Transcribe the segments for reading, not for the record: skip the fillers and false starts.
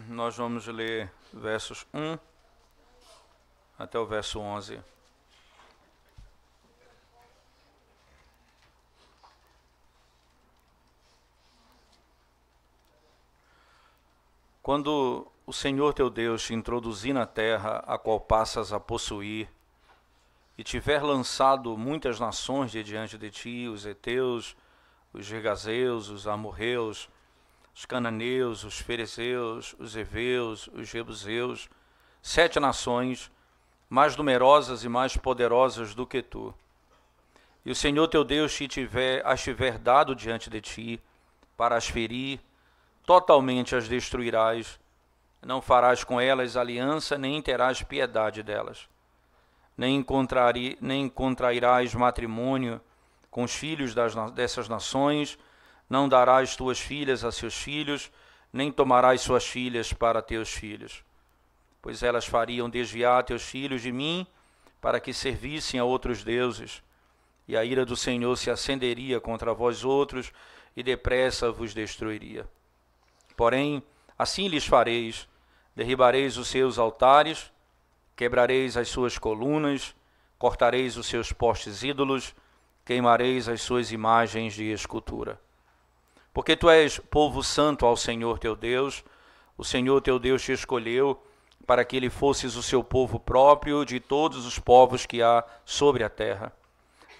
Nós vamos ler versos 1 até o verso 11. Quando o Senhor teu Deus te introduzir na terra, a qual passas a possuir, e tiver lançado muitas nações de diante de ti, os heteus, os gergazeus, os amorreus, os cananeus, os ferezeus, os heveus, os jebuseus, 7 nações, mais numerosas e mais poderosas do que tu. E o Senhor teu Deus as tiver dado diante de ti, para as ferir, totalmente as destruirás, não farás com elas aliança, nem terás piedade delas. Nem contrairás matrimônio com os filhos dessas nações, não darás tuas filhas a seus filhos, nem tomarás suas filhas para teus filhos. Pois elas fariam desviar teus filhos de mim, para que servissem a outros deuses. E a ira do Senhor se acenderia contra vós outros, e depressa vos destruiria. Porém, assim lhes fareis: derribareis os seus altares, quebrareis as suas colunas, cortareis os seus postes ídolos, queimareis as suas imagens de escultura. Porque tu és povo santo ao Senhor teu Deus, o Senhor teu Deus te escolheu para que ele fosses o seu povo próprio de todos os povos que há sobre a terra.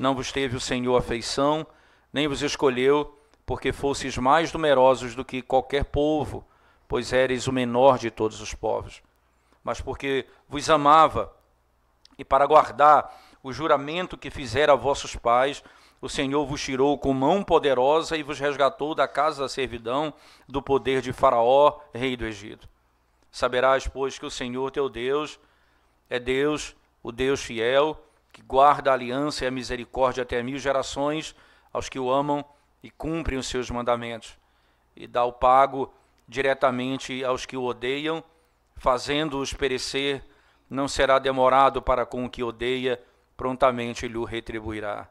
Não vos teve o Senhor afeição, nem vos escolheu, porque fosseis mais numerosos do que qualquer povo, pois éreis o menor de todos os povos. Mas porque vos amava, e para guardar o juramento que fizera a vossos pais, o Senhor vos tirou com mão poderosa e vos resgatou da casa da servidão, do poder de Faraó, rei do Egito. Saberás, pois, que o Senhor teu Deus é Deus, o Deus fiel, que guarda a aliança e a misericórdia até 1000 gerações aos que o amam e cumprem os seus mandamentos, e dá o pago diretamente aos que o odeiam, fazendo-os perecer. Não será demorado para com o que odeia, prontamente lhe retribuirá.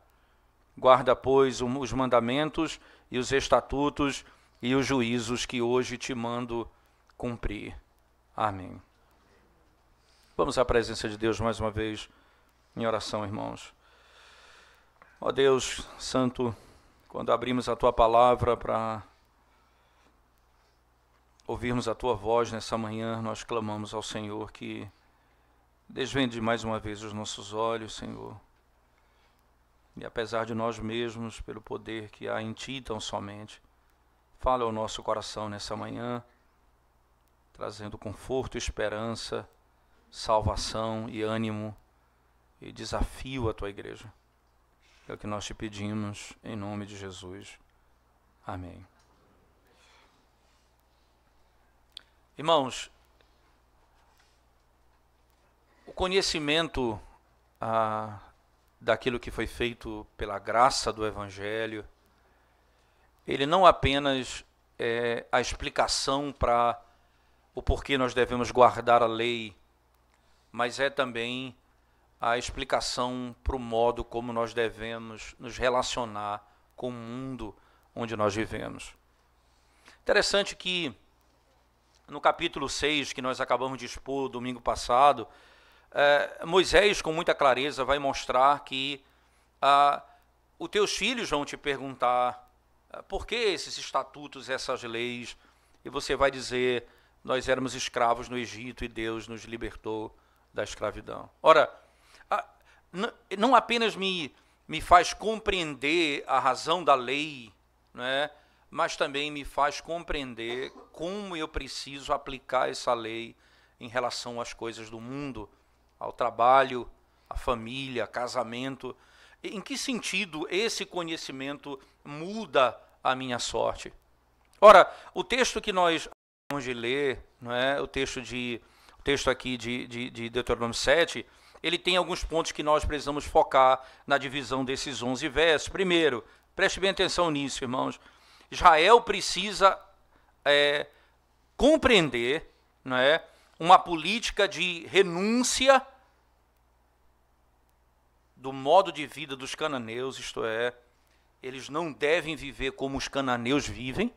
Guarda, pois, os mandamentos e os estatutos e os juízos que hoje te mando cumprir. Amém. Vamos à presença de Deus mais uma vez em oração, irmãos. Ó Deus Santo, quando abrimos a Tua palavra para ouvirmos a Tua voz nessa manhã, nós clamamos ao Senhor que desvende mais uma vez os nossos olhos, Senhor. E apesar de nós mesmos, pelo poder que há em Ti tão somente, fala ao nosso coração nessa manhã, trazendo conforto, esperança, salvação e ânimo e desafio à Tua igreja. É o que nós te pedimos, em nome de Jesus. Amém. Irmãos, o conhecimento daquilo que foi feito pela graça do Evangelho, ele não apenas é a explicação para o porquê nós devemos guardar a lei, mas é também a explicação para o modo como nós devemos nos relacionar com o mundo onde nós vivemos. Interessante que no capítulo 6, que nós acabamos de expor domingo passado, Moisés, com muita clareza, vai mostrar que os teus filhos vão te perguntar por que esses estatutos, essas leis, e você vai dizer: nós éramos escravos no Egito e Deus nos libertou da escravidão. Ora, não apenas me faz compreender a razão da lei, né, mas também me faz compreender como eu preciso aplicar essa lei em relação às coisas do mundo, ao trabalho, à família, casamento. Em que sentido esse conhecimento muda a minha sorte? Ora, o texto que nós acabamos de ler, não é? o texto aqui de Deuteronômio 7, ele tem alguns pontos que nós precisamos focar na divisão desses 11 versos. Primeiro, preste bem atenção nisso, irmãos. Israel precisa compreender, não é, uma política de renúncia do modo de vida dos cananeus, isto é, eles não devem viver como os cananeus vivem,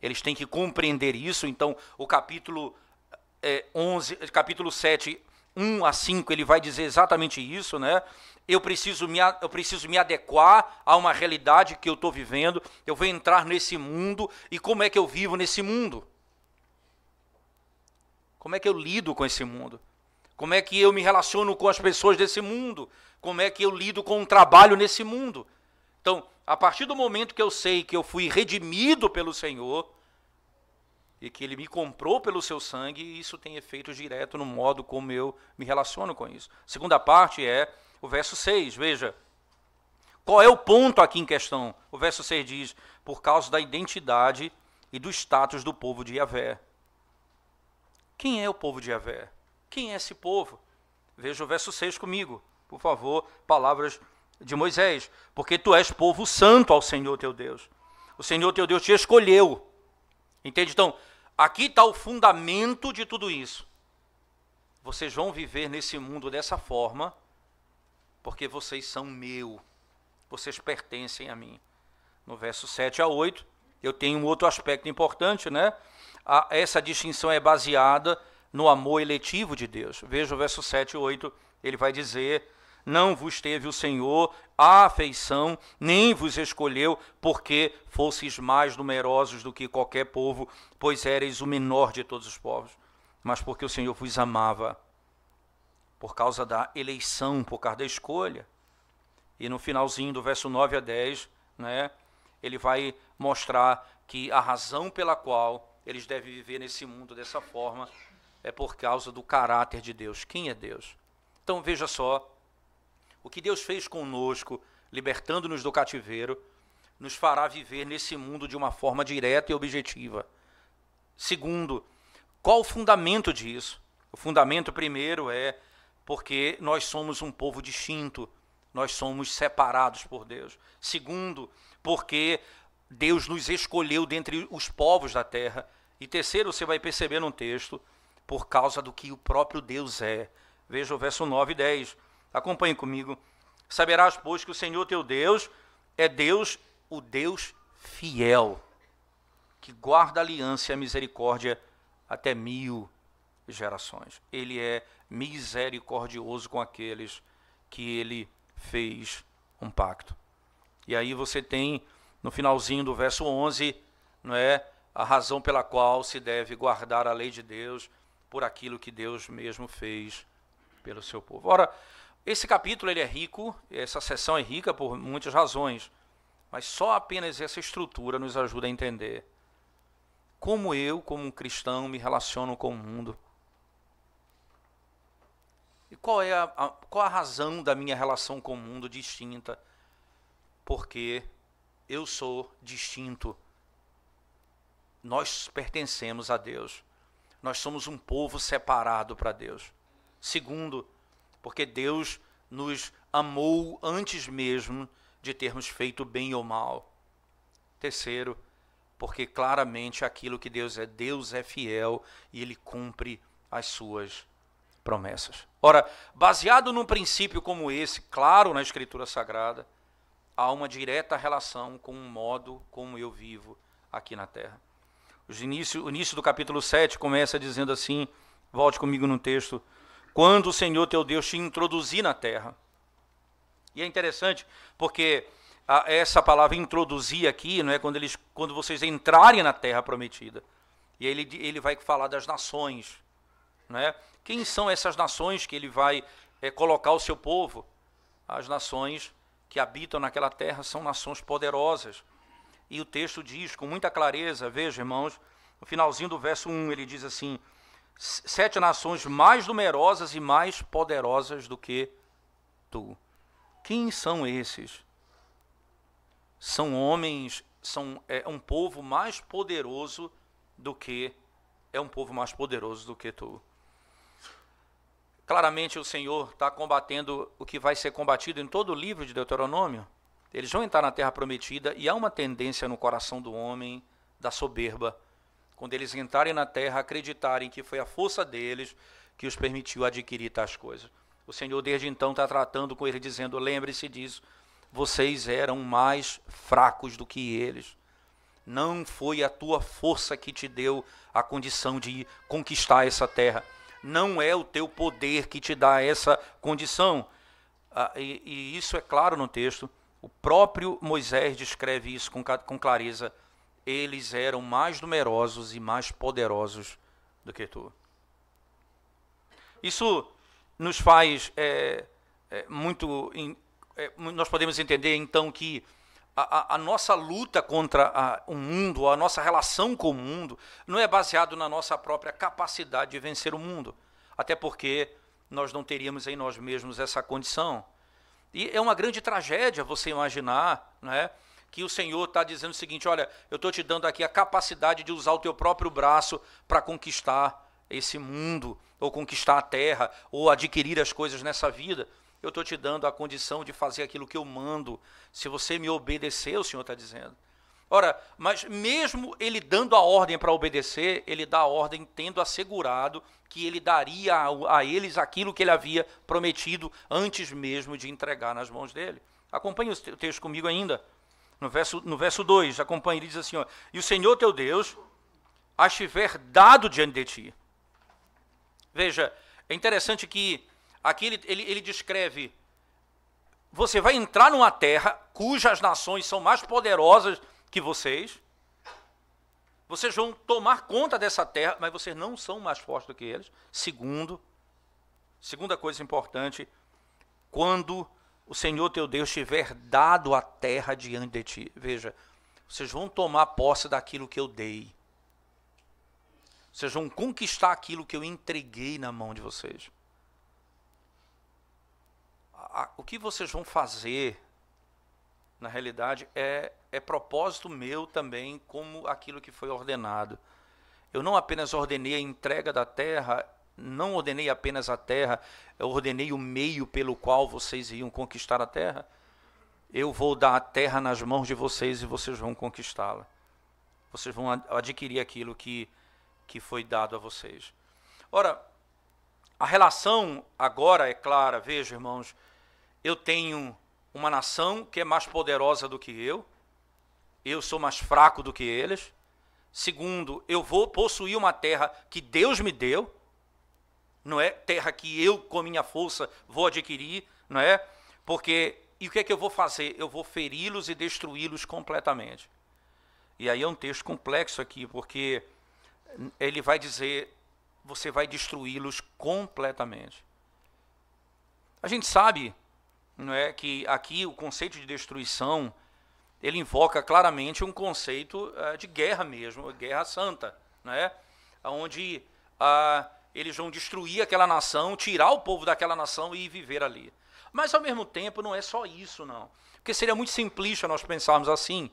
Eles têm que compreender isso. Então, o capítulo 11, capítulo 7, 1 a 5, ele vai dizer exatamente isso, né? Eu preciso me adequar a uma realidade que eu estou vivendo. Eu vou entrar nesse mundo. E como é que eu vivo nesse mundo? Como é que eu lido com esse mundo? Como é que eu me relaciono com as pessoas desse mundo? Como é que eu lido com o trabalho nesse mundo? Então, a partir do momento que eu sei que eu fui redimido pelo Senhor e que Ele me comprou pelo seu sangue, isso tem efeito direto no modo como eu me relaciono com isso. A segunda parte é o verso 6, veja. Qual é o ponto aqui em questão? O verso 6 diz, por causa da identidade e do status do povo de Yahvé. Quem é o povo de Yahvé? Quem é esse povo? Veja o verso 6 comigo, por favor, palavras de Moisés. Porque tu és povo santo ao Senhor teu Deus. O Senhor teu Deus te escolheu. Entende? Então, aqui está o fundamento de tudo isso. Vocês vão viver nesse mundo dessa forma, porque vocês são meu. Vocês pertencem a mim. No verso 7 a 8, eu tenho um outro aspecto importante, né? Essa distinção é baseada no amor eletivo de Deus. Veja o verso 7 e 8, ele vai dizer, não vos teve o Senhor a afeição, nem vos escolheu, porque fosseis mais numerosos do que qualquer povo, pois éreis o menor de todos os povos, mas porque o Senhor vos amava, por causa da eleição, por causa da escolha. E no finalzinho do verso 9 a 10, né, ele vai mostrar que a razão pela qual eles devem viver nesse mundo dessa forma é por causa do caráter de Deus. Quem é Deus? Então veja só, o que Deus fez conosco, libertando-nos do cativeiro, nos fará viver nesse mundo de uma forma direta e objetiva. Segundo, qual o fundamento disso? O fundamento primeiro é porque nós somos um povo distinto, nós somos separados por Deus. Segundo, porque Deus nos escolheu dentre os povos da terra. E terceiro, você vai perceber no texto, por causa do que o próprio Deus é. Veja o verso 9 e 10. Acompanhe comigo. Saberás, pois, que o Senhor teu Deus é Deus, o Deus fiel, que guarda a aliança e a misericórdia até 1000 gerações. Ele é misericordioso com aqueles que ele fez um pacto. E aí você tem, no finalzinho do verso 11, não é, a razão pela qual se deve guardar a lei de Deus por aquilo que Deus mesmo fez pelo seu povo. Ora, esse capítulo ele é rico, essa seção é rica por muitas razões, mas só apenas essa estrutura nos ajuda a entender como eu, como um cristão, me relaciono com o mundo. E qual a razão da minha relação com o mundo distinta? Porque eu sou distinto. Nós pertencemos a Deus. Nós somos um povo separado para Deus. Segundo, porque Deus nos amou antes mesmo de termos feito bem ou mal. Terceiro, porque claramente aquilo que Deus é fiel e Ele cumpre as suas promessas. Ora, baseado num princípio como esse, claro na Escritura Sagrada, há uma direta relação com o modo como eu vivo aqui na terra. O início do capítulo 7 começa dizendo assim, volte comigo no texto, quando o Senhor teu Deus te introduzir na terra. E é interessante porque essa palavra introduzir aqui, não é, quando vocês entrarem na terra prometida. E ele vai falar das nações. Não é? Quem são essas nações que ele vai colocar o seu povo? As nações que habitam naquela terra são nações poderosas. E o texto diz com muita clareza, veja, irmãos, no finalzinho do verso 1, ele diz assim, 7 nações mais numerosas e mais poderosas do que tu. Quem são esses? São homens, é um povo mais poderoso do que tu. Claramente o Senhor está combatendo o que vai ser combatido em todo o livro de Deuteronômio. Eles vão entrar na terra prometida e há uma tendência no coração do homem da soberba. Quando eles entrarem na terra, acreditarem que foi a força deles que os permitiu adquirir tais coisas. O Senhor desde então está tratando com eles, dizendo, lembre-se disso, vocês eram mais fracos do que eles. Não foi a tua força que te deu a condição de conquistar essa terra. Não é o teu poder que te dá essa condição. E isso é claro no texto. O próprio Moisés descreve isso com clareza. Eles eram mais numerosos e mais poderosos do que tu. Isso nos faz nós podemos entender então que a nossa luta contra o mundo, a nossa relação com o mundo, não é baseado na nossa própria capacidade de vencer o mundo. Até porque nós não teríamos em nós mesmos essa condição. E é uma grande tragédia você imaginar, né, que o Senhor está dizendo o seguinte: olha, eu estou te dando aqui a capacidade de usar o teu próprio braço para conquistar esse mundo, ou conquistar a terra, ou adquirir as coisas nessa vida. Eu estou te dando a condição de fazer aquilo que eu mando. Se você me obedecer, o Senhor está dizendo. Ora, mas mesmo ele dando a ordem para obedecer, ele dá a ordem tendo assegurado que ele daria a eles aquilo que ele havia prometido antes mesmo de entregar nas mãos dele. Acompanhe o texto comigo ainda. No verso 2, acompanhe, ele diz assim, ó, e o Senhor teu Deus as tiver dado diante de ti. Veja, é interessante que aqui ele descreve, você vai entrar numa terra cujas nações são mais poderosas que vocês vão tomar conta dessa terra, mas vocês não são mais fortes do que eles. Segunda coisa importante, quando o Senhor teu Deus tiver dado a terra diante de ti, veja, vocês vão tomar posse daquilo que eu dei. Vocês vão conquistar aquilo que eu entreguei na mão de vocês. O que vocês vão fazer, na realidade, é propósito meu também, como aquilo que foi ordenado. Eu não apenas ordenei a entrega da terra, não ordenei apenas a terra, eu ordenei o meio pelo qual vocês iam conquistar a terra. Eu vou dar a terra nas mãos de vocês e vocês vão conquistá-la. Vocês vão adquirir aquilo que foi dado a vocês. Ora, a relação agora é clara. Veja, irmãos, eu tenho uma nação que é mais poderosa do que eu sou mais fraco do que eles. Segundo, eu vou possuir uma terra que Deus me deu, não é terra que eu com minha força vou adquirir, não é? Porque, e o que é que eu vou fazer? Eu vou feri-los e destruí-los completamente. E aí é um texto complexo aqui, porque ele vai dizer, você vai destruí-los completamente. A gente sabe, não é, que aqui o conceito de destruição, ele invoca claramente um conceito de guerra mesmo, guerra santa, não é? Onde eles vão destruir aquela nação, tirar o povo daquela nação e viver ali. Mas ao mesmo tempo não é só isso, não. Porque seria muito simplista nós pensarmos assim,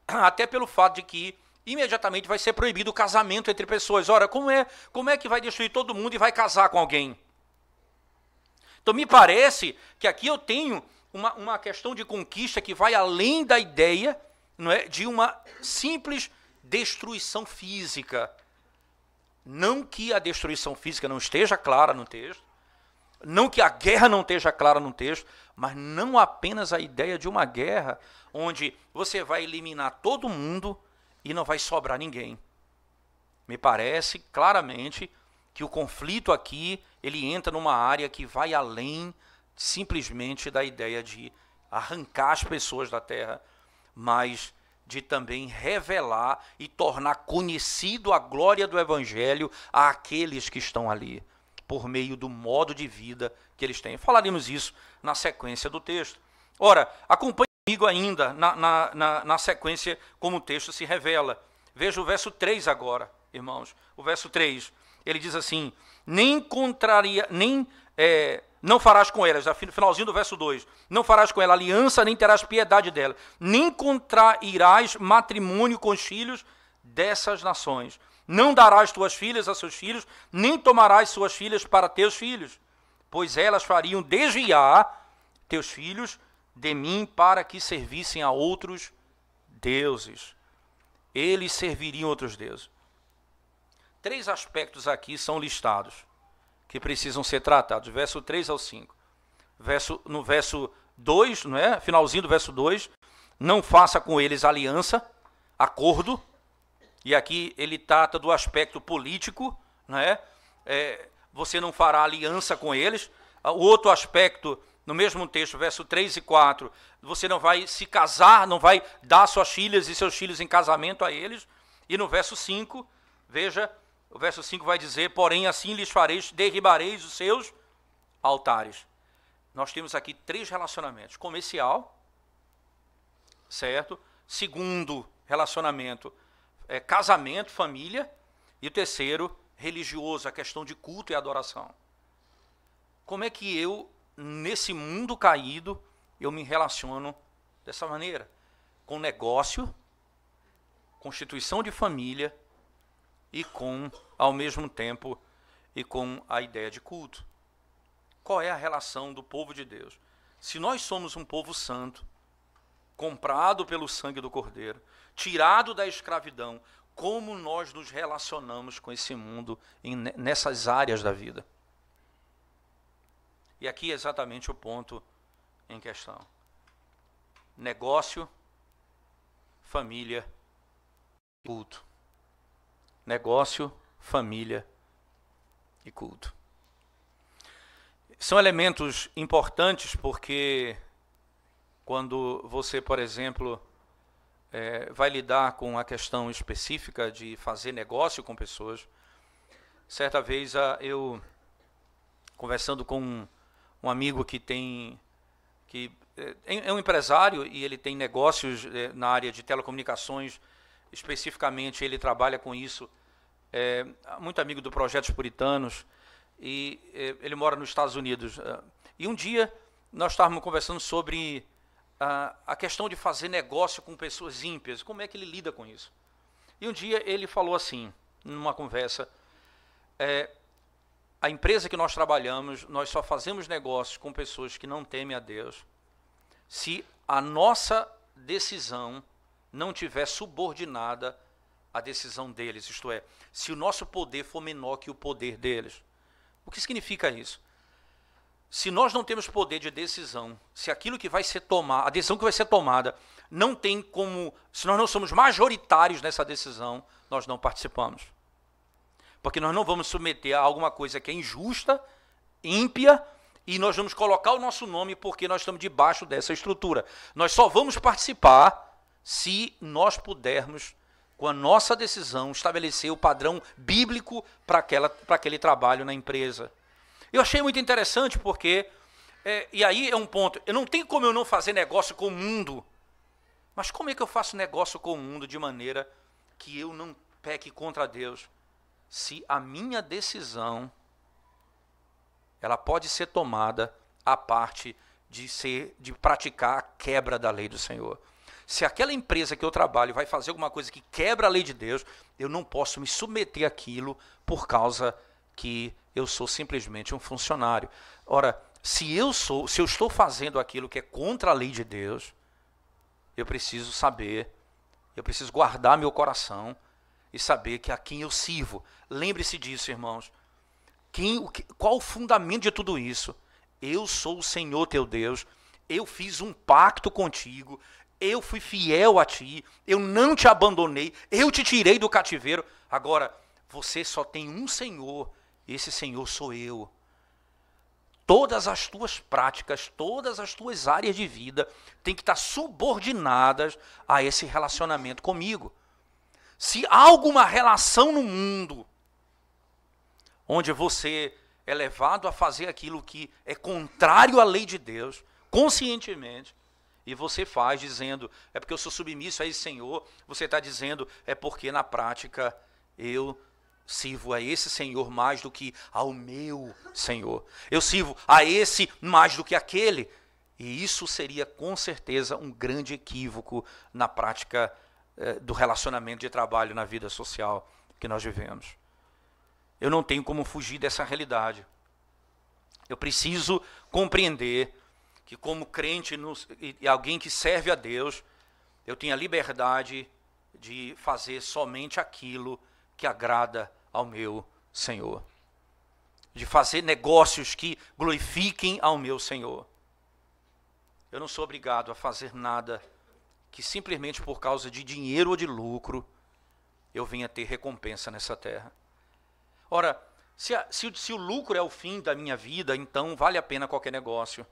até pelo fato de que imediatamente vai ser proibido o casamento entre pessoas. Ora, como é que vai destruir todo mundo e vai casar com alguém? Então me parece que aqui eu tenho uma questão de conquista que vai além da ideia, não é, de uma simples destruição física. Não que a destruição física não esteja clara no texto, não que a guerra não esteja clara no texto, mas não apenas a ideia de uma guerra onde você vai eliminar todo mundo e não vai sobrar ninguém. Me parece claramente que o conflito aqui, ele entra numa área que vai além simplesmente da ideia de arrancar as pessoas da terra, mas de também revelar e tornar conhecido a glória do Evangelho àqueles que estão ali, por meio do modo de vida que eles têm. Falaremos isso na sequência do texto. Ora, acompanhe comigo ainda na sequência como o texto se revela. Veja o verso 3 agora, irmãos. O verso 3, ele diz assim, não farás com elas, no finalzinho do verso 2, não farás com ela aliança, nem terás piedade dela, nem contrairás matrimônio com os filhos dessas nações. Não darás tuas filhas a seus filhos, nem tomarás suas filhas para teus filhos, pois elas fariam desviar teus filhos de mim para que servissem a outros deuses. Eles serviriam outros deuses. 3 aspectos aqui são listados, que precisam ser tratados, verso 3 ao 5. No verso 2, não é? Finalzinho do verso 2, não faça com eles aliança, acordo, e aqui ele trata do aspecto político, né? Você não fará aliança com eles. O outro aspecto, no mesmo texto, verso 3 e 4, você não vai se casar, não vai dar suas filhas e seus filhos em casamento a eles. E no verso 5, veja, o verso 5 vai dizer, porém assim lhes fareis, derribareis os seus altares. Nós temos aqui 3 relacionamentos. Comercial, certo? Segundo relacionamento, casamento, família. E o terceiro, religioso, a questão de culto e adoração. Como é que eu, nesse mundo caído, eu me relaciono dessa maneira? Com negócio, constituição de família e com, ao mesmo tempo, e com a ideia de culto. Qual é a relação do povo de Deus? Se nós somos um povo santo, comprado pelo sangue do Cordeiro, tirado da escravidão, como nós nos relacionamos com esse mundo nessas áreas da vida? E aqui é exatamente o ponto em questão. Negócio, família, culto. Negócio, família e culto. São elementos importantes porque quando você, por exemplo, vai lidar com a questão específica de fazer negócio com pessoas. Certa vez eu, conversando com um amigo que é um empresário e ele tem negócios na área de telecomunicações, especificamente ele trabalha com isso, muito amigo do Projetos Puritanos, e ele mora nos Estados Unidos. E um dia nós estávamos conversando sobre a questão de fazer negócio com pessoas ímpias, como é que ele lida com isso. E um dia ele falou assim, numa conversa, a empresa que nós trabalhamos, nós só fazemos negócios com pessoas que não temem a Deus, se a nossa decisão não tiver subordinada à decisão deles, isto é, se o nosso poder for menor que o poder deles. O que significa isso? Se nós não temos poder de decisão, se aquilo que vai ser tomado, a decisão que vai ser tomada, não tem como, se nós não somos majoritários nessa decisão, nós não participamos. Porque nós não vamos submeter a alguma coisa que é injusta, ímpia, e nós vamos colocar o nosso nome porque nós estamos debaixo dessa estrutura. Nós só vamos participar se nós pudermos, com a nossa decisão, estabelecer o padrão bíblico para aquele trabalho na empresa. Eu achei muito interessante porque, e aí é um ponto, eu não tenho como eu não fazer negócio com o mundo, mas como é que eu faço negócio com o mundo de maneira que eu não peque contra Deus? Se a minha decisão, ela pode ser tomada a parte de praticar a quebra da lei do Senhor. Se aquela empresa que eu trabalho vai fazer alguma coisa que quebra a lei de Deus, eu não posso me submeter àquilo por causa que eu sou simplesmente um funcionário. Ora, se eu estou fazendo aquilo que é contra a lei de Deus, eu preciso saber, eu preciso guardar meu coração e saber que a quem eu sirvo. Lembre-se disso, irmãos. Qual o fundamento de tudo isso? Eu sou o Senhor teu Deus, eu fiz um pacto contigo, eu fui fiel a ti, eu não te abandonei, eu te tirei do cativeiro. Agora, você só tem um Senhor, esse Senhor sou eu. Todas as tuas práticas, todas as tuas áreas de vida têm que estar subordinadas a esse relacionamento comigo. Se há alguma relação no mundo onde você é levado a fazer aquilo que é contrário à lei de Deus, conscientemente, e você faz dizendo, é porque eu sou submisso a esse Senhor, você está dizendo, é porque na prática eu sirvo a esse Senhor mais do que ao meu Senhor. Eu sirvo a esse mais do que aquele. E isso seria com certeza um grande equívoco na prática do relacionamento de trabalho na vida social que nós vivemos. Eu não tenho como fugir dessa realidade. Eu preciso compreender que como crente e alguém que serve a Deus, eu tenho a liberdade de fazer somente aquilo que agrada ao meu Senhor. De fazer negócios que glorifiquem ao meu Senhor. Eu não sou obrigado a fazer nada que simplesmente por causa de dinheiro ou de lucro, eu venha ter recompensa nessa terra. Ora, se o lucro é o fim da minha vida, então vale a pena qualquer negócio.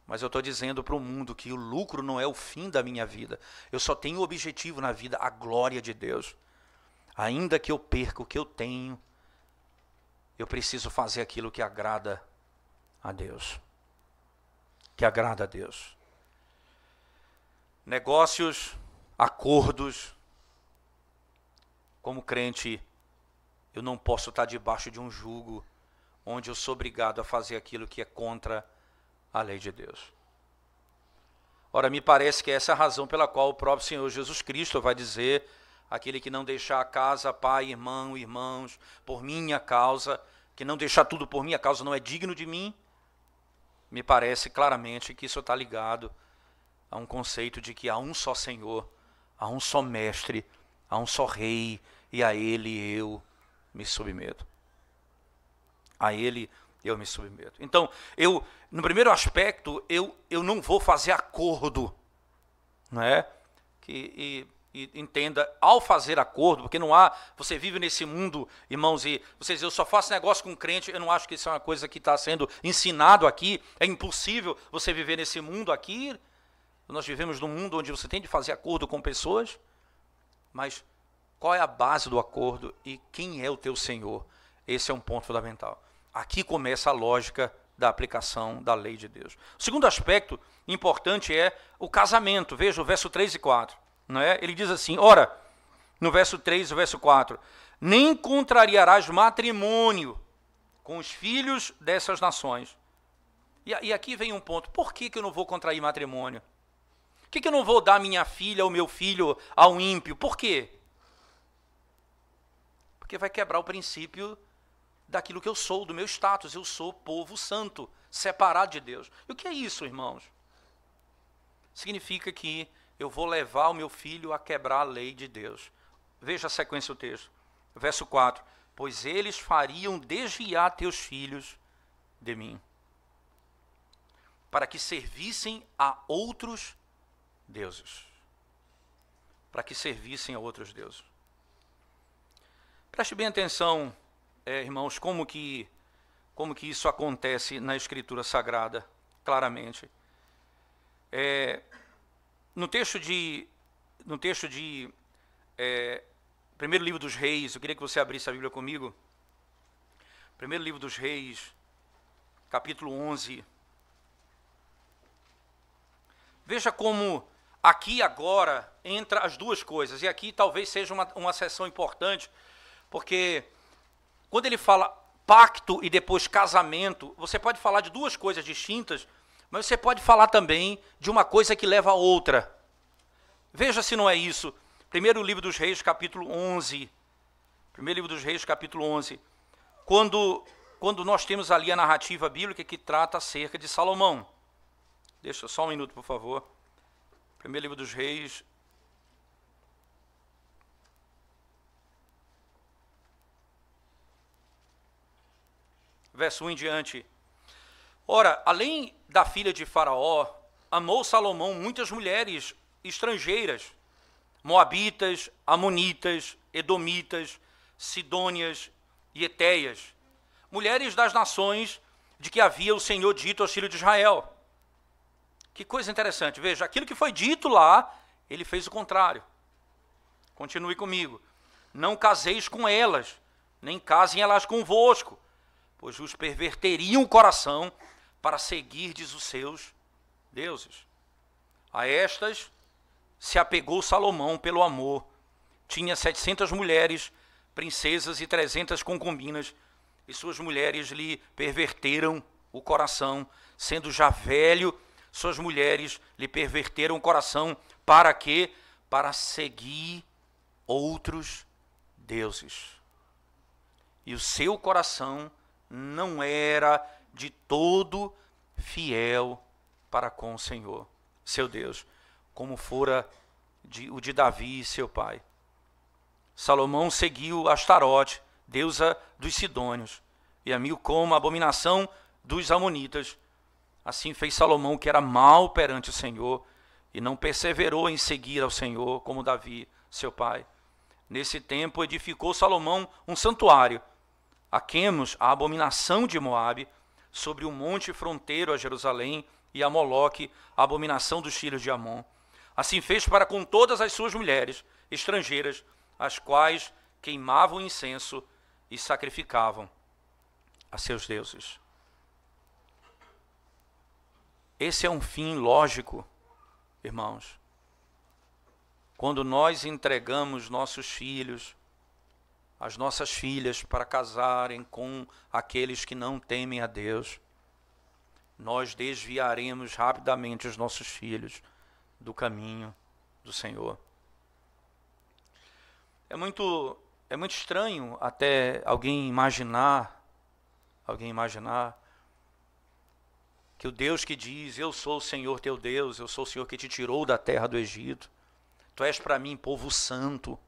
Mas eu estou dizendo para o mundo que o lucro não é o fim da minha vida. Eu só tenho um objetivo na vida, a glória de Deus. Ainda que eu perca o que eu tenho, eu preciso fazer aquilo que agrada a Deus. Que agrada a Deus. Negócios, acordos. Como crente, eu não posso estar debaixo de um jugo onde eu sou obrigado a fazer aquilo que é contra a lei de Deus. Ora, me parece que essa é a razão pela qual o próprio Senhor Jesus Cristo vai dizer: aquele que não deixar a casa, pai, irmão, irmãos, por minha causa, que não deixar tudo por minha causa não é digno de mim. Me parece claramente que isso está ligado a um conceito de que há um só Senhor, há um só mestre, há um só rei, e a ele eu me submeto. A ele eu me submeto. Então, no primeiro aspecto, eu não vou fazer acordo, não é? E entenda, ao fazer acordo, porque não há, você vive nesse mundo, irmãos, e vocês, eu só faço negócio com crente, eu não acho que isso é uma coisa que está sendo ensinado aqui, é impossível você viver nesse mundo aqui. Nós vivemos num mundo onde você tem de fazer acordo com pessoas, mas qual é a base do acordo e quem é o teu Senhor? Esse é um ponto fundamental. Aqui começa a lógica da aplicação da lei de Deus. O segundo aspecto importante é o casamento. Veja o verso 3 e 4. Não é? Ele diz assim, ora, no verso 3 e verso 4, nem contrariarás matrimônio com os filhos dessas nações. E aqui vem um ponto, por que eu não vou contrair matrimônio? Por que eu não vou dar minha filha ou meu filho ao ímpio? Por quê? Porque vai quebrar o princípio daquilo que eu sou, do meu status. Eu sou povo santo, separado de Deus. E o que é isso, irmãos? Significa que eu vou levar o meu filho a quebrar a lei de Deus. Veja a sequência do texto. Verso 4. Pois eles fariam desviar teus filhos de mim, para que servissem a outros deuses. Para que servissem a outros deuses. Preste bem atenção, irmãos, como que isso acontece na Escritura Sagrada, claramente. No texto de primeiro livro dos Reis, eu queria que você abrisse a Bíblia comigo. Primeiro livro dos Reis, capítulo 11. Veja como aqui agora entra as duas coisas, e aqui talvez seja uma seção importante, porque quando ele fala pacto e depois casamento, você pode falar de duas coisas distintas, mas você pode falar também de uma coisa que leva a outra. Veja se não é isso. Primeiro livro dos Reis, capítulo 11. Primeiro livro dos Reis, capítulo 11. Quando nós temos ali a narrativa bíblica que trata acerca de Salomão. Deixa só um minuto, por favor. Primeiro livro dos Reis. Verso 1 em diante. Ora, além da filha de Faraó, amou Salomão muitas mulheres estrangeiras, moabitas, amonitas, edomitas, sidônias e etéias, mulheres das nações de que havia o Senhor dito aos filhos de Israel. Que coisa interessante, veja, aquilo que foi dito lá, ele fez o contrário. Continue comigo. Não caseis com elas, nem casem elas convosco, pois vos perverteriam o coração para seguirdes os seus deuses. A estas se apegou Salomão pelo amor. Tinha 700 mulheres, princesas e 300 concubinas, e suas mulheres lhe perverteram o coração. Sendo já velho, suas mulheres lhe perverteram o coração. Para quê? Para seguir outros deuses. E o seu coração não era de todo fiel para com o Senhor, seu Deus, como fora o de Davi, seu pai. Salomão seguiu Astarote, deusa dos sidônios, e a Milcom, a abominação dos amonitas. Assim fez Salomão, que era mau perante o Senhor, e não perseverou em seguir ao Senhor como Davi, seu pai. Nesse tempo edificou Salomão um santuário a Quemos, a abominação de Moabe, sobre o monte fronteiro a Jerusalém, e a Moloque, a abominação dos filhos de Amon. Assim fez para com todas as suas mulheres estrangeiras, as quais queimavam incenso e sacrificavam a seus deuses. Esse é um fim lógico, irmãos. Quando nós entregamos nossos filhos, as nossas filhas, para casarem com aqueles que não temem a Deus, nós desviaremos rapidamente os nossos filhos do caminho do Senhor. É muito estranho até alguém imaginar que o Deus que diz: eu sou o Senhor teu Deus, eu sou o Senhor que te tirou da terra do Egito, tu és para mim povo santo.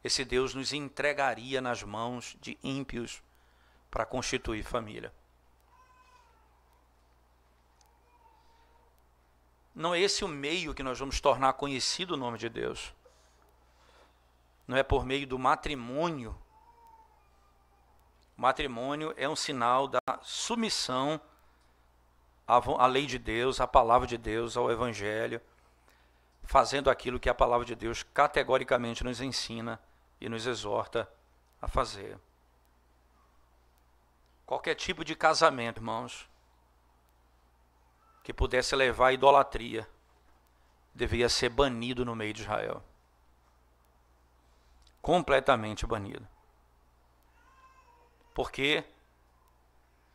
Esse Deus nos entregaria nas mãos de ímpios para constituir família. Não é esse o meio que nós vamos tornar conhecido o nome de Deus. Não é por meio do matrimônio. O matrimônio é um sinal da submissão à lei de Deus, à palavra de Deus, ao Evangelho, fazendo aquilo que a palavra de Deus categoricamente nos ensina e nos exorta a fazer. Qualquer tipo de casamento, irmãos, que pudesse levar à idolatria, devia ser banido no meio de Israel. Completamente banido. Porque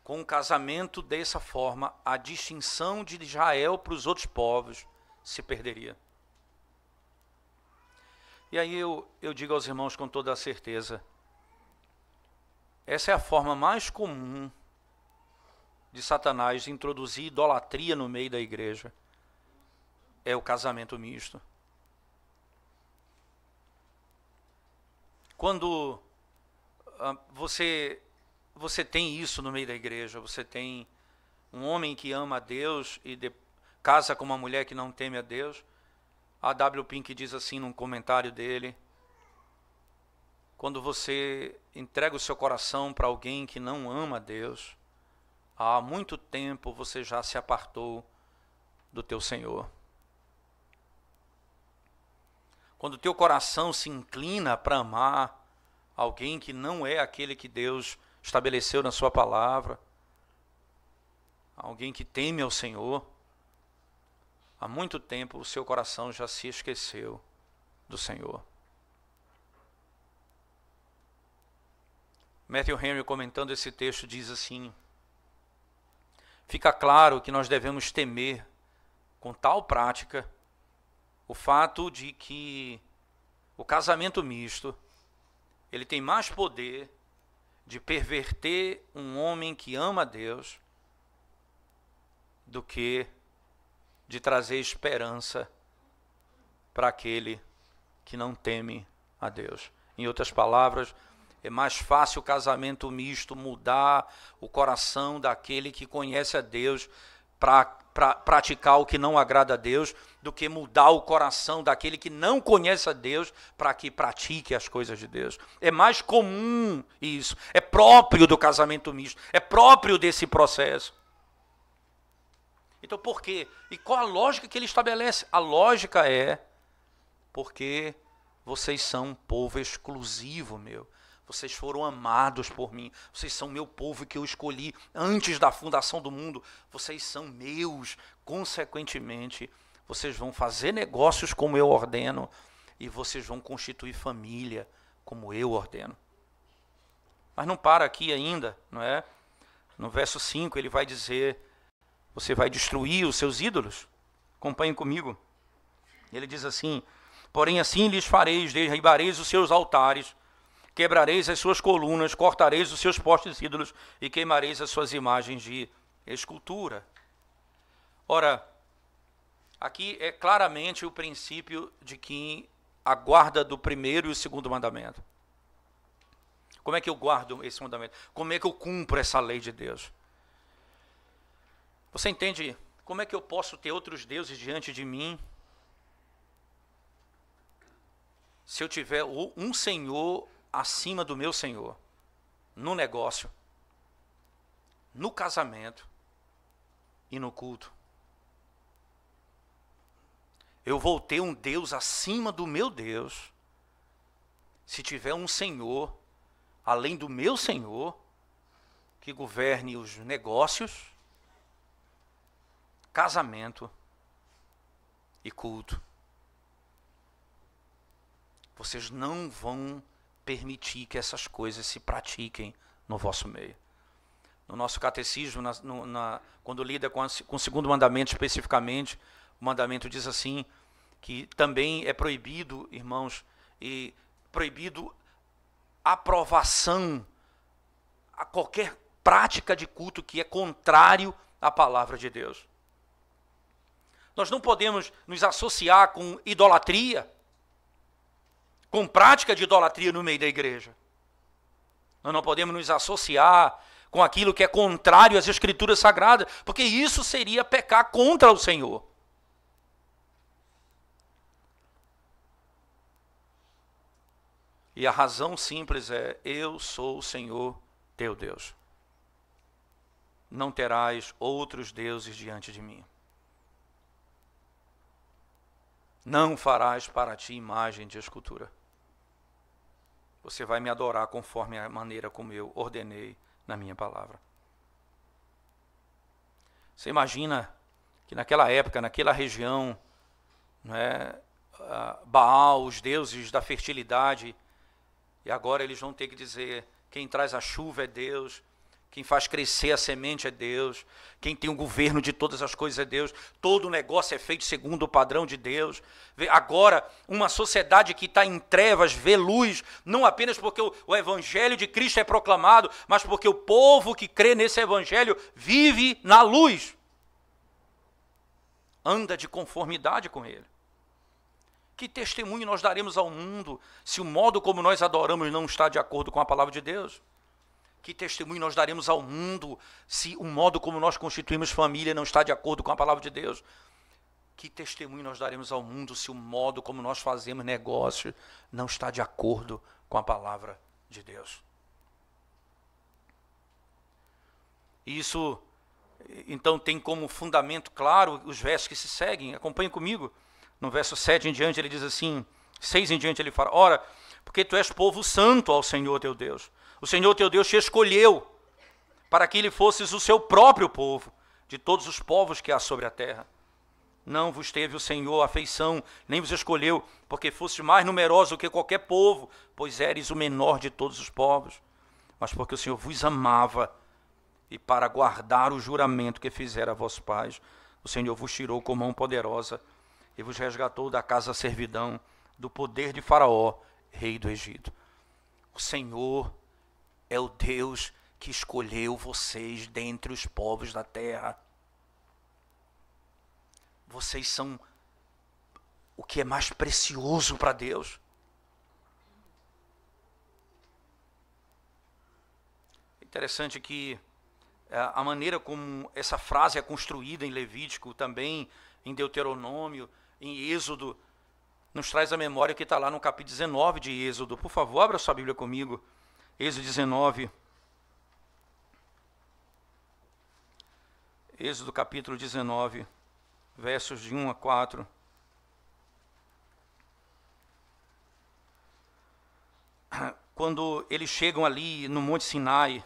com um casamento dessa forma, a distinção de Israel para os outros povos se perderia. E aí eu digo aos irmãos com toda a certeza, essa é a forma mais comum de Satanás introduzir idolatria no meio da igreja. É o casamento misto. Quando você tem isso no meio da igreja, você tem um homem que ama a Deus e casa com uma mulher que não teme a Deus. A W. Pink diz assim num comentário dele: quando você entrega o seu coração para alguém que não ama a Deus, há muito tempo você já se apartou do teu Senhor. Quando o teu coração se inclina para amar alguém que não é aquele que Deus estabeleceu na sua palavra, alguém que teme ao Senhor, há muito tempo o seu coração já se esqueceu do Senhor. Matthew Henry, comentando esse texto, diz assim: fica claro que nós devemos temer com tal prática o fato de que o casamento misto, ele tem mais poder de perverter um homem que ama a Deus do que de trazer esperança para aquele que não teme a Deus. Em outras palavras, é mais fácil o casamento misto mudar o coração daquele que conhece a Deus para praticar o que não agrada a Deus, do que mudar o coração daquele que não conhece a Deus para que pratique as coisas de Deus. É mais comum isso, é próprio do casamento misto, é próprio desse processo. Então por quê? E qual a lógica que ele estabelece? A lógica é porque vocês são um povo exclusivo meu. Vocês foram amados por mim. Vocês são meu povo que eu escolhi antes da fundação do mundo. Vocês são meus. Consequentemente, vocês vão fazer negócios como eu ordeno e vocês vão constituir família como eu ordeno. Mas não para aqui ainda, não é? No verso 5 ele vai dizer: você vai destruir os seus ídolos? Acompanhem comigo. Ele diz assim: porém assim lhes fareis, derribareis os seus altares, quebrareis as suas colunas, cortareis os seus postes ídolos e queimareis as suas imagens de escultura. Ora, aqui é claramente o princípio de que a guarda do primeiro e o segundo mandamento. Como é que eu guardo esse mandamento? Como é que eu cumpro essa lei de Deus? Você entende Como é que eu posso ter outros deuses diante de mim se eu tiver um Senhor acima do meu Senhor? No negócio, no casamento e no culto. Eu vou ter um Deus acima do meu Deus se tiver um Senhor, além do meu Senhor, que governe os negócios, casamento e culto. Vocês não vão permitir que essas coisas se pratiquem no vosso meio. No nosso catecismo, quando lida com o segundo mandamento especificamente, o mandamento diz assim, que também é proibido, irmãos, e proibido aprovação a qualquer prática de culto que é contrário à palavra de Deus. Nós não podemos nos associar com idolatria, com prática de idolatria no meio da igreja. Nós não podemos nos associar com aquilo que é contrário às Escrituras Sagradas, porque isso seria pecar contra o Senhor. E a razão simples é: eu sou o Senhor teu Deus. Não terás outros deuses diante de mim. Não farás para ti imagem de escultura. Você vai me adorar conforme a maneira como eu ordenei na minha palavra. Você imagina que naquela época, naquela região, Baal, os deuses da fertilidade, e agora eles vão ter que dizer: quem traz a chuva é Deus, quem faz crescer a semente é Deus, quem tem o governo de todas as coisas é Deus, todo o negócio é feito segundo o padrão de Deus. Agora, uma sociedade que está em trevas vê luz, não apenas porque o evangelho de Cristo é proclamado, mas porque o povo que crê nesse evangelho vive na luz, anda de conformidade com ele. Que testemunho nós daremos ao mundo se o modo como nós adoramos não está de acordo com a palavra de Deus? Que testemunho nós daremos ao mundo se o modo como nós constituímos família não está de acordo com a palavra de Deus? Que testemunho nós daremos ao mundo se o modo como nós fazemos negócio não está de acordo com a palavra de Deus? Isso, então, tem como fundamento claro os versos que se seguem. Acompanhe comigo. No verso 7 em diante ele diz assim, 6 em diante ele fala: ora, porque tu és povo santo ao Senhor teu Deus. O Senhor teu Deus te escolheu para que ele fosses o seu próprio povo, de todos os povos que há sobre a terra. Não vos teve o Senhor afeição, nem vos escolheu, porque foste mais numerosos do que qualquer povo, pois eres o menor de todos os povos. Mas porque o Senhor vos amava, e para guardar o juramento que fizera a vossos pais, o Senhor vos tirou com mão poderosa, e vos resgatou da casa da servidão, do poder de Faraó, rei do Egito. O Senhor é o Deus que escolheu vocês dentre os povos da terra. Vocês são o que é mais precioso para Deus. Interessante que a maneira como essa frase é construída em Levítico, também em Deuteronômio, em Êxodo, nos traz a memória que está lá no capítulo 19 de Êxodo. Por favor, abra sua Bíblia comigo. Êxodo 19. Êxodo capítulo 19, versos de 1 a 4. Quando eles chegam ali no Monte Sinai,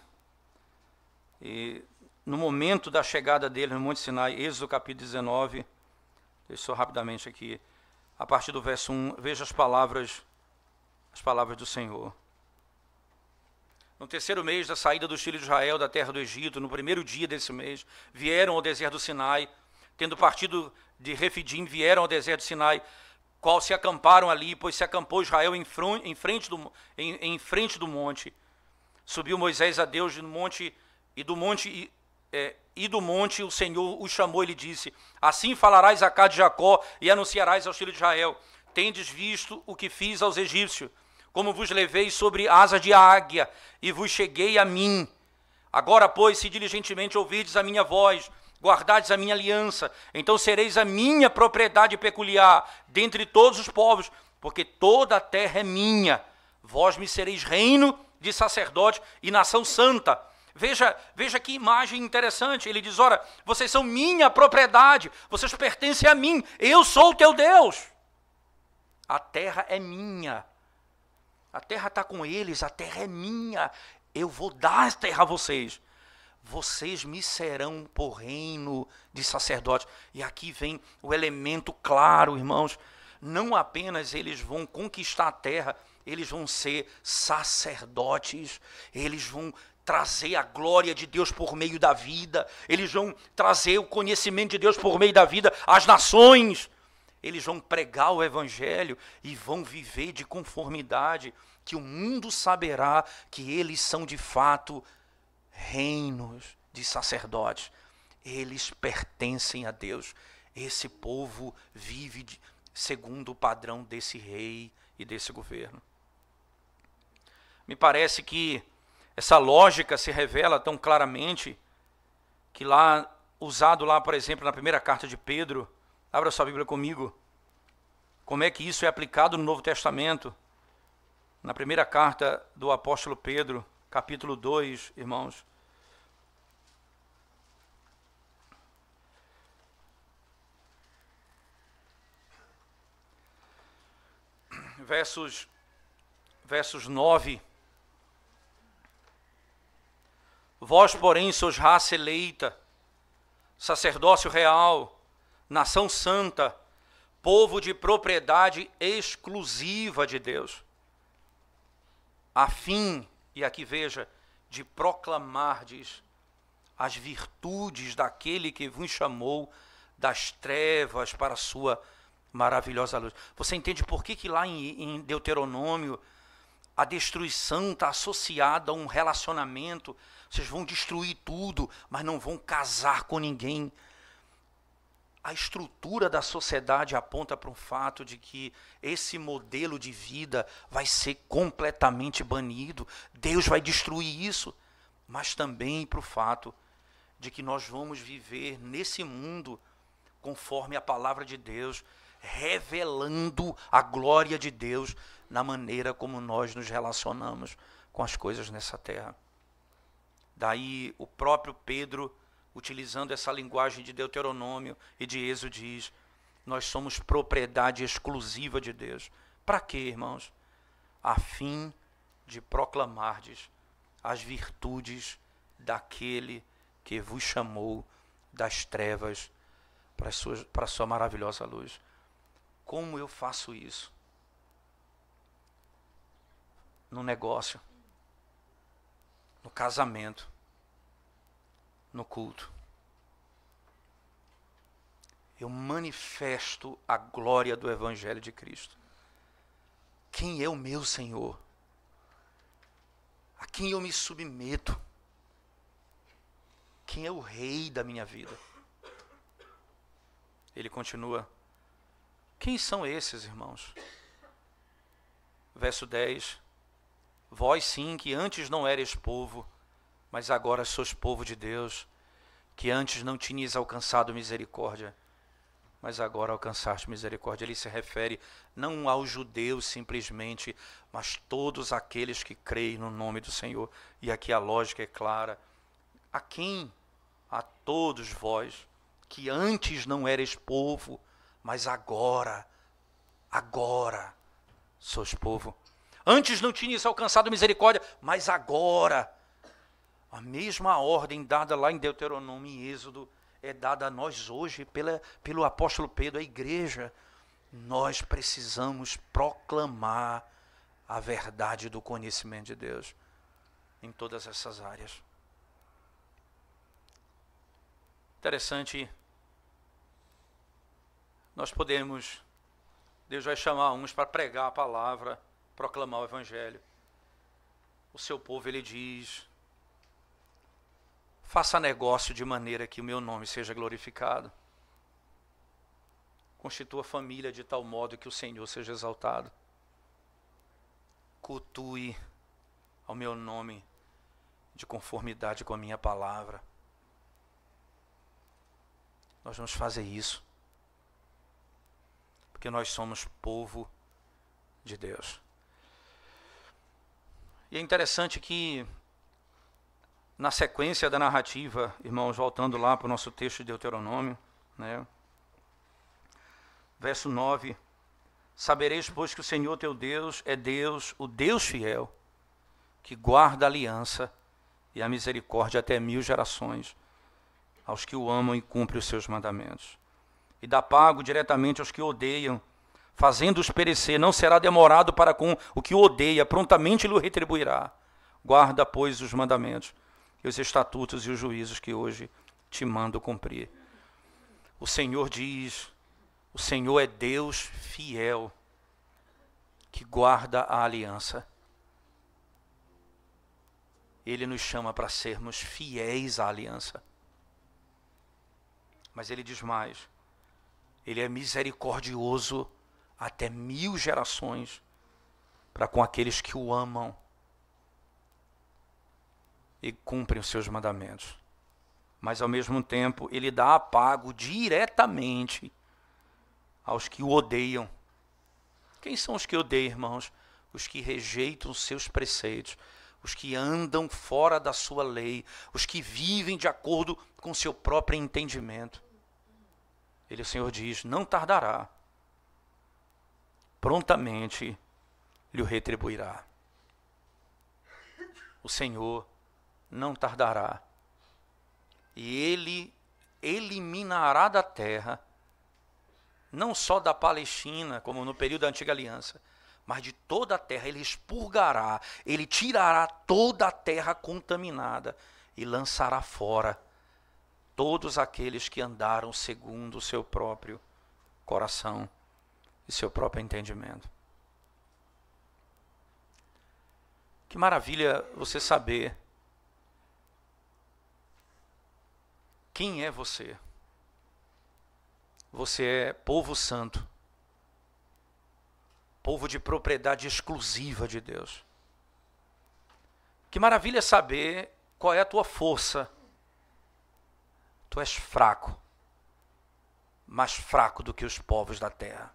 e no momento da chegada deles no Monte Sinai, Êxodo capítulo 19, deixa eu só rapidamente aqui, a partir do verso 1, veja as palavras do Senhor. No terceiro mês da saída dos filhos de Israel da terra do Egito, no primeiro dia desse mês, vieram ao deserto do Sinai, tendo partido de Refidim, vieram ao deserto do Sinai, qual se acamparam ali, pois se acampou Israel em frente do monte. Subiu Moisés a Deus no monte, e do monte o Senhor os chamou e lhe disse: assim falarás à casa de Jacó e anunciarás aos filhos de Israel: tendes visto o que fiz aos egípcios, como vos levei sobre asas de águia, e vos cheguei a mim. Agora, pois, se diligentemente ouvirdes a minha voz, guardardes a minha aliança, então sereis a minha propriedade peculiar dentre todos os povos, porque toda a terra é minha. Vós me sereis reino de sacerdote e nação santa. Veja que imagem interessante. Ele diz, ora, vocês são minha propriedade, vocês pertencem a mim, eu sou o teu Deus. A terra é minha. A terra está com eles, a terra é minha. Eu vou dar a terra a vocês. Vocês me serão por reino de sacerdotes. E aqui vem o elemento claro, irmãos. Não apenas eles vão conquistar a terra, eles vão ser sacerdotes. Eles vão trazer a glória de Deus por meio da vida. Eles vão trazer o conhecimento de Deus por meio da vida às nações. Eles vão pregar o evangelho e vão viver de conformidade, que o mundo saberá que eles são de fato reinos de sacerdotes. Eles pertencem a Deus. Esse povo vive segundo o padrão desse rei e desse governo. Me parece que essa lógica se revela tão claramente que usado lá, por exemplo, na primeira carta de Pedro, abra sua Bíblia comigo, como é que isso é aplicado no Novo Testamento. Na primeira carta do apóstolo Pedro, capítulo 2, irmãos. Versos 9. Vós, porém, sois raça eleita, sacerdócio real, nação santa, povo de propriedade exclusiva de Deus, a fim, e aqui veja, de proclamardes as virtudes daquele que vos chamou das trevas para a sua maravilhosa luz. Você entende por que lá em Deuteronômio a destruição está associada a um relacionamento? Vocês vão destruir tudo, mas não vão casar com ninguém. A estrutura da sociedade aponta para um fato de que esse modelo de vida vai ser completamente banido. Deus vai destruir isso, mas também para o fato de que nós vamos viver nesse mundo conforme a palavra de Deus, revelando a glória de Deus na maneira como nós nos relacionamos com as coisas nessa terra. Daí o próprio Pedro, utilizando essa linguagem de Deuteronômio e de Êxodo, diz, nós somos propriedade exclusiva de Deus. Para quê, irmãos? A fim de proclamardes as virtudes daquele que vos chamou das trevas para a sua maravilhosa luz. Como eu faço isso? No negócio, no casamento, no culto. Eu manifesto a glória do Evangelho de Cristo. Quem é o meu Senhor? A quem eu me submeto? Quem é o rei da minha vida? Ele continua. Quem são esses, irmãos? Verso 10. Vós sim, que antes não eres povo, mas agora sois povo de Deus, que antes não tinhas alcançado misericórdia, mas agora alcançaste misericórdia. Ele se refere não aos judeus simplesmente, mas todos aqueles que creem no nome do Senhor. E aqui a lógica é clara. A quem? A todos vós, que antes não eres povo, mas agora sois povo. Antes não tinhas alcançado misericórdia, mas agora. A mesma ordem dada lá em Deuteronômio e Êxodo é dada a nós hoje pelo apóstolo Pedro, a igreja. Nós precisamos proclamar a verdade do conhecimento de Deus em todas essas áreas. Interessante, nós podemos, Deus vai chamar uns para pregar a palavra, proclamar o evangelho. O seu povo, ele diz, faça negócio de maneira que o meu nome seja glorificado. Constitua família de tal modo que o Senhor seja exaltado. Cultue ao meu nome de conformidade com a minha palavra. Nós vamos fazer isso. Porque nós somos povo de Deus. E é interessante que, na sequência da narrativa, irmãos, voltando lá para o nosso texto de Deuteronômio, né? Verso 9: sabereis, pois, que o Senhor teu Deus é Deus, o Deus fiel, que guarda a aliança e a misericórdia até 1000 gerações, aos que o amam e cumprem os seus mandamentos. E dá pago diretamente aos que o odeiam, fazendo-os perecer. Não será demorado para com o que o odeia, prontamente lhe retribuirá. Guarda, pois, os mandamentos, e os estatutos e os juízos que hoje te mando cumprir. O Senhor diz, o Senhor é Deus fiel, que guarda a aliança. Ele nos chama para sermos fiéis à aliança. Mas ele diz mais, ele é misericordioso até 1000 gerações para com aqueles que o amam e cumprem os seus mandamentos. Mas ao mesmo tempo ele dá pago diretamente aos que o odeiam. Quem são os que odeiam, irmãos? Os que rejeitam os seus preceitos, os que andam fora da sua lei, os que vivem de acordo com o seu próprio entendimento. Ele, o Senhor diz, não tardará, prontamente lhe retribuirá. O Senhor não tardará, e ele eliminará da terra, não só da Palestina, como no período da Antiga Aliança, mas de toda a terra. Ele expurgará, ele tirará toda a terra contaminada e lançará fora todos aqueles que andaram segundo o seu próprio coração e seu próprio entendimento. Que maravilha você saber quem é você. Você é povo santo, povo de propriedade exclusiva de Deus. Que maravilha saber qual é a tua força. Tu és fraco, mais fraco do que os povos da terra.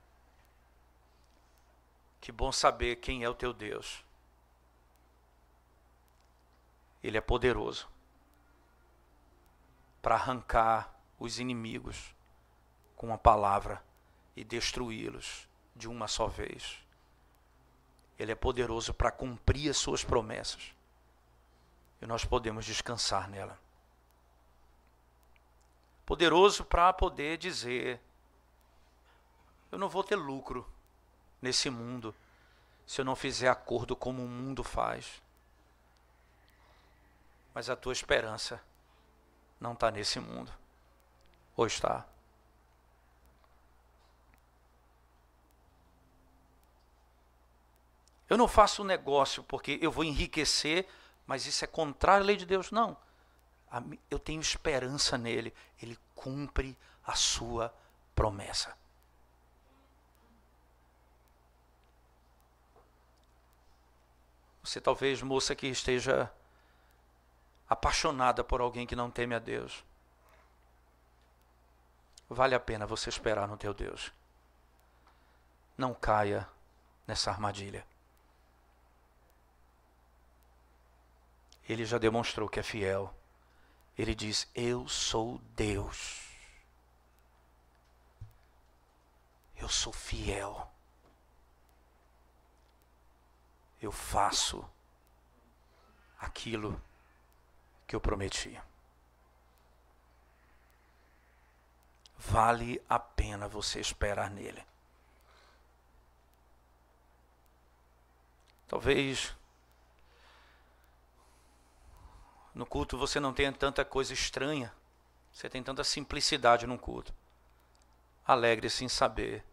Que bom saber quem é o teu Deus. Ele é poderoso para arrancar os inimigos com uma palavra e destruí-los de uma só vez. Ele é poderoso para cumprir as suas promessas. E nós podemos descansar nela. Poderoso para poder dizer, eu não vou ter lucro nesse mundo se eu não fizer acordo como o mundo faz. Mas a tua esperança não está nesse mundo. Ou está? Eu não faço negócio porque eu vou enriquecer, mas isso é contrário à lei de Deus. Não. Eu tenho esperança nele. Ele cumpre a sua promessa. Você talvez, moça, que esteja apaixonada por alguém que não teme a Deus. Vale a pena você esperar no teu Deus. Não caia nessa armadilha. Ele já demonstrou que é fiel. Ele diz, eu sou Deus. Eu sou fiel. Eu faço aquilo que eu prometi. Vale a pena você esperar nele. Talvez no culto você não tenha tanta coisa estranha. Você tem tanta simplicidade no culto. Alegre-se em saber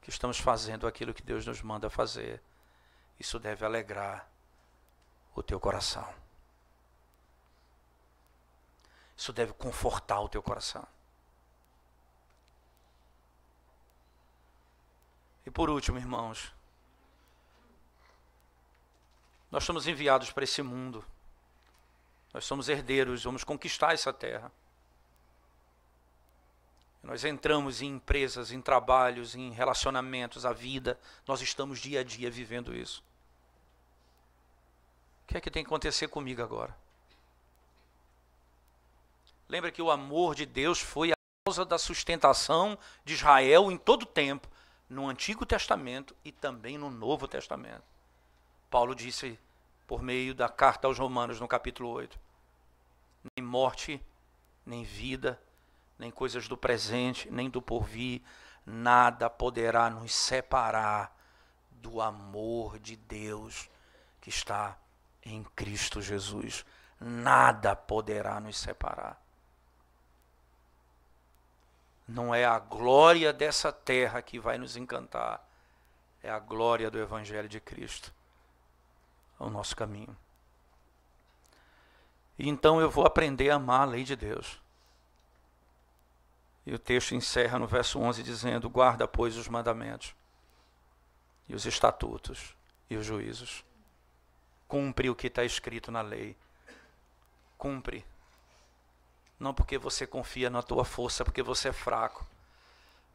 que estamos fazendo aquilo que Deus nos manda fazer. Isso deve alegrar o teu coração. Isso deve confortar o teu coração. E por último, irmãos, nós somos enviados para esse mundo. Nós somos herdeiros, vamos conquistar essa terra. Nós entramos em empresas, em trabalhos, em relacionamentos, a vida, nós estamos dia a dia vivendo isso. O que é que tem que acontecer comigo agora? Lembra que o amor de Deus foi a causa da sustentação de Israel em todo o tempo, no Antigo Testamento e também no Novo Testamento. Paulo disse por meio da carta aos Romanos, no capítulo 8, nem morte, nem vida, nem coisas do presente, nem do porvir, nada poderá nos separar do amor de Deus que está em Cristo Jesus. Nada poderá nos separar. Não é a glória dessa terra que vai nos encantar, é a glória do Evangelho de Cristo, o nosso caminho. E então eu vou aprender a amar a lei de Deus. E o texto encerra no verso 11 dizendo: guarda, pois, os mandamentos, e os estatutos, e os juízos. Cumpre o que está escrito na lei. Cumpre. Não porque você confia na tua força, porque você é fraco.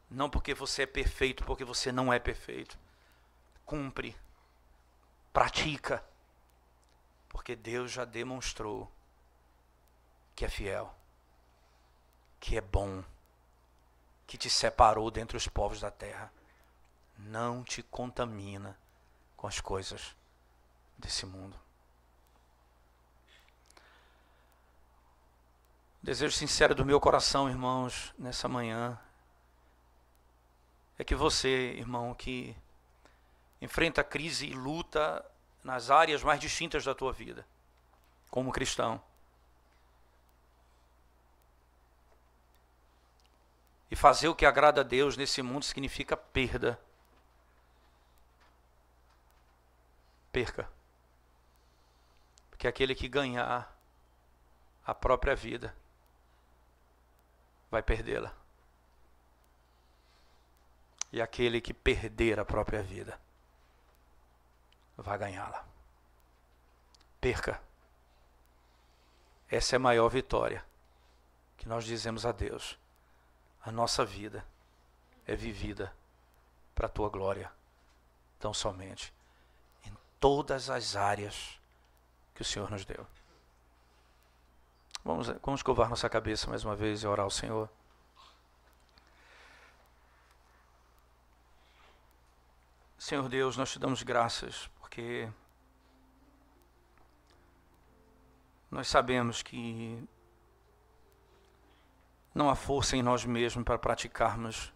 Não porque você é perfeito, porque você não é perfeito. Cumpre. Pratica. Porque Deus já demonstrou que é fiel, que é bom, que te separou dentre os povos da terra. Não te contamina com as coisas desse mundo. Desejo sincero do meu coração, irmãos, nessa manhã, é que você, irmão, que enfrenta crise e luta nas áreas mais distintas da tua vida, como cristão, e fazer o que agrada a Deus nesse mundo significa perda. Perca. Porque aquele que ganhar a própria vida vai perdê-la. E aquele que perder a própria vida vai ganhá-la. Perca. Essa é a maior vitória que nós dizemos a Deus. A nossa vida é vivida para a tua glória, tão somente, em todas as áreas que o Senhor nos deu. Vamos curvar nossa cabeça mais uma vez e orar ao Senhor. Senhor Deus, nós te damos graças, porque nós sabemos que não há força em nós mesmos para praticarmos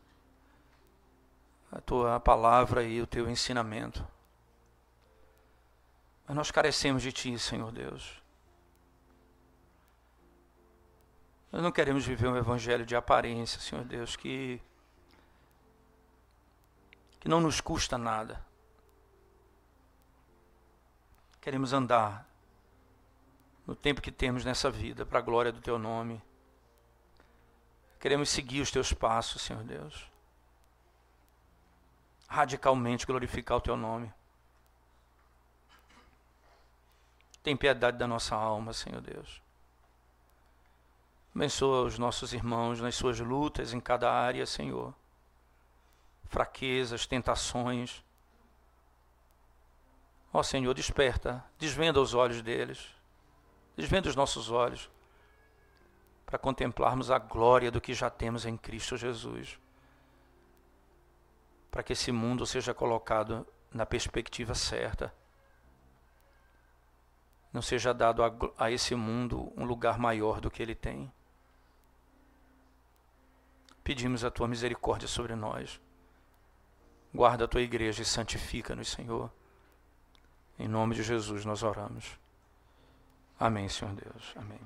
a tua palavra e o teu ensinamento. Mas nós carecemos de ti, Senhor Deus. Nós não queremos viver um evangelho de aparência, Senhor Deus, que não nos custa nada. Queremos andar no tempo que temos nessa vida, para a glória do teu nome. Queremos seguir os teus passos, Senhor Deus. Radicalmente glorificar o teu nome. Tem piedade da nossa alma, Senhor Deus. Abençoa os nossos irmãos nas suas lutas em cada área, Senhor. Fraquezas, tentações. Ó Senhor, desperta, desvenda os olhos deles. Desvenda os nossos olhos para contemplarmos a glória do que já temos em Cristo Jesus. Para que esse mundo seja colocado na perspectiva certa. Não seja dado a esse mundo um lugar maior do que ele tem. Pedimos a tua misericórdia sobre nós. Guarda a tua igreja e santifica-nos, Senhor. Em nome de Jesus nós oramos. Amém, Senhor Deus. Amém.